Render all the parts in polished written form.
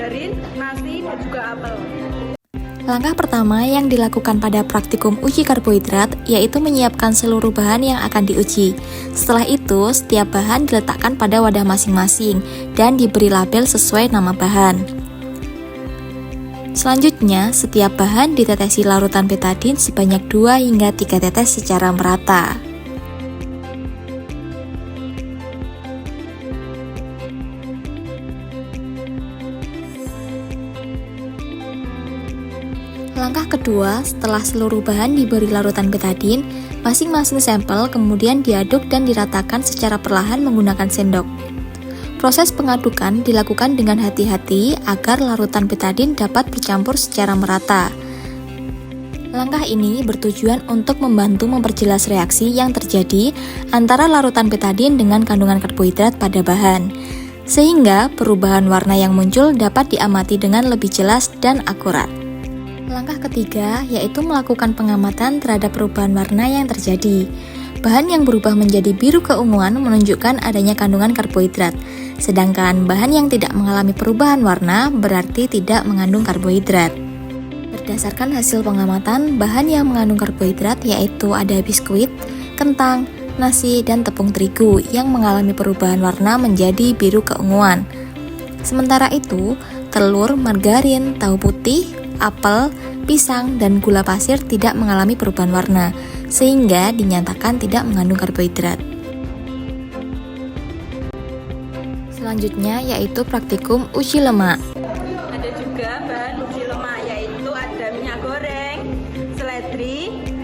margarin, nasi, dan juga apel. Langkah pertama yang dilakukan pada praktikum uji karbohidrat yaitu menyiapkan seluruh bahan yang akan diuji. Setelah itu, setiap bahan diletakkan pada wadah masing-masing dan diberi label sesuai nama bahan. Selanjutnya, setiap bahan ditetesi larutan betadin sebanyak 2 hingga 3 tetes secara merata. Langkah kedua, setelah seluruh bahan diberi larutan betadin, masing-masing sampel kemudian diaduk dan diratakan secara perlahan menggunakan sendok. Proses pengadukan dilakukan dengan hati-hati agar larutan betadin dapat bercampur secara merata. Langkah ini bertujuan untuk membantu memperjelas reaksi yang terjadi antara larutan betadin dengan kandungan karbohidrat pada bahan, sehingga perubahan warna yang muncul dapat diamati dengan lebih jelas dan akurat. Langkah ketiga yaitu melakukan pengamatan terhadap perubahan warna yang terjadi. Bahan yang berubah menjadi biru keunguan menunjukkan adanya kandungan karbohidrat, sedangkan bahan yang tidak mengalami perubahan warna berarti tidak mengandung karbohidrat. Berdasarkan hasil pengamatan, bahan yang mengandung karbohidrat yaitu ada biskuit, kentang, nasi, dan tepung terigu yang mengalami perubahan warna menjadi biru keunguan. Sementara itu, telur, margarin, tahu putih, apel, pisang, dan gula pasir tidak mengalami perubahan warna, sehingga dinyatakan tidak mengandung karbohidrat. Selanjutnya yaitu praktikum uji lemak. Ada juga bahan uji lemak, yaitu ada minyak goreng, seledri,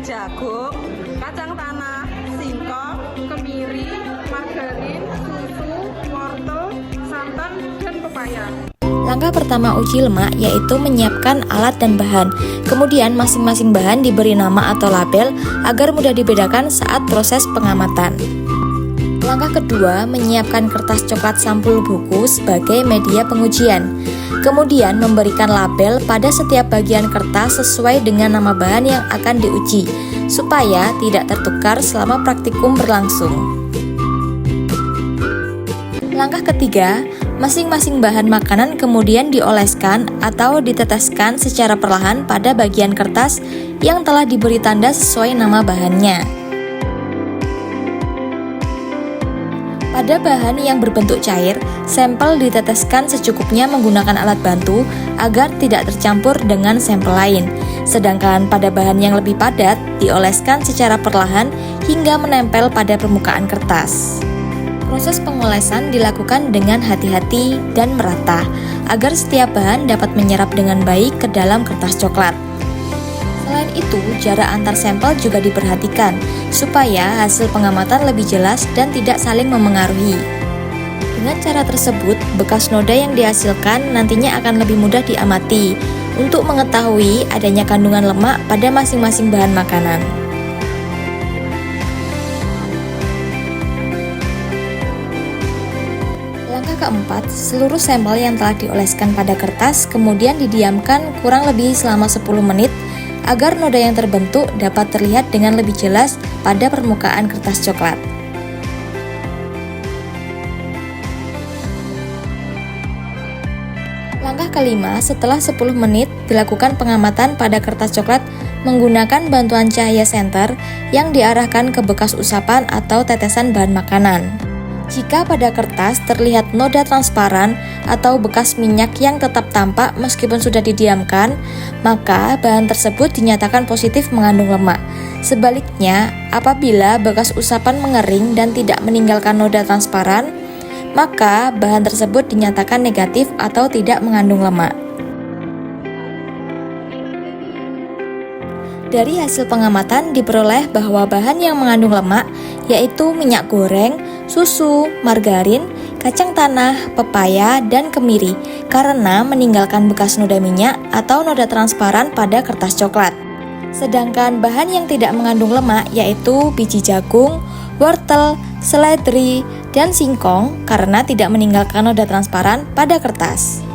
jagung, kacang tanah, singkong, kemiri, margarin, susu, wortel, santan, dan pepaya. Langkah pertama uji lemak yaitu menyiapkan alat dan bahan. Kemudian masing-masing bahan diberi nama atau label agar mudah dibedakan saat proses pengamatan. Langkah kedua, menyiapkan kertas coklat sampul buku sebagai media pengujian. Kemudian memberikan label pada setiap bagian kertas sesuai dengan nama bahan yang akan diuji, supaya tidak tertukar selama praktikum berlangsung. Langkah ketiga, masing-masing bahan makanan kemudian dioleskan atau diteteskan secara perlahan pada bagian kertas yang telah diberi tanda sesuai nama bahannya. Pada bahan yang berbentuk cair, sampel diteteskan secukupnya menggunakan alat bantu agar tidak tercampur dengan sampel lain. Sedangkan pada bahan yang lebih padat, dioleskan secara perlahan hingga menempel pada permukaan kertas. Proses pengolesan dilakukan dengan hati-hati dan merata, agar setiap bahan dapat menyerap dengan baik ke dalam kertas coklat. Selain itu, jarak antar sampel juga diperhatikan, supaya hasil pengamatan lebih jelas dan tidak saling memengaruhi. Dengan cara tersebut, bekas noda yang dihasilkan nantinya akan lebih mudah diamati, untuk mengetahui adanya kandungan lemak pada masing-masing bahan makanan. Langkah keempat, seluruh sampel yang telah dioleskan pada kertas kemudian didiamkan kurang lebih selama 10 menit agar noda yang terbentuk dapat terlihat dengan lebih jelas pada permukaan kertas coklat. Langkah kelima, setelah 10 menit dilakukan pengamatan pada kertas coklat menggunakan bantuan cahaya senter yang diarahkan ke bekas usapan atau tetesan bahan makanan. Jika pada kertas terlihat noda transparan atau bekas minyak yang tetap tampak meskipun sudah didiamkan, maka bahan tersebut dinyatakan positif mengandung lemak. Sebaliknya, apabila bekas usapan mengering dan tidak meninggalkan noda transparan, maka bahan tersebut dinyatakan negatif atau tidak mengandung lemak. Dari hasil pengamatan diperoleh bahwa bahan yang mengandung lemak yaitu minyak goreng, susu, margarin, kacang tanah, pepaya, dan kemiri karena meninggalkan bekas noda minyak atau noda transparan pada kertas coklat. Sedangkan bahan yang tidak mengandung lemak yaitu biji jagung, wortel, seledri, dan singkong karena tidak meninggalkan noda transparan pada kertas.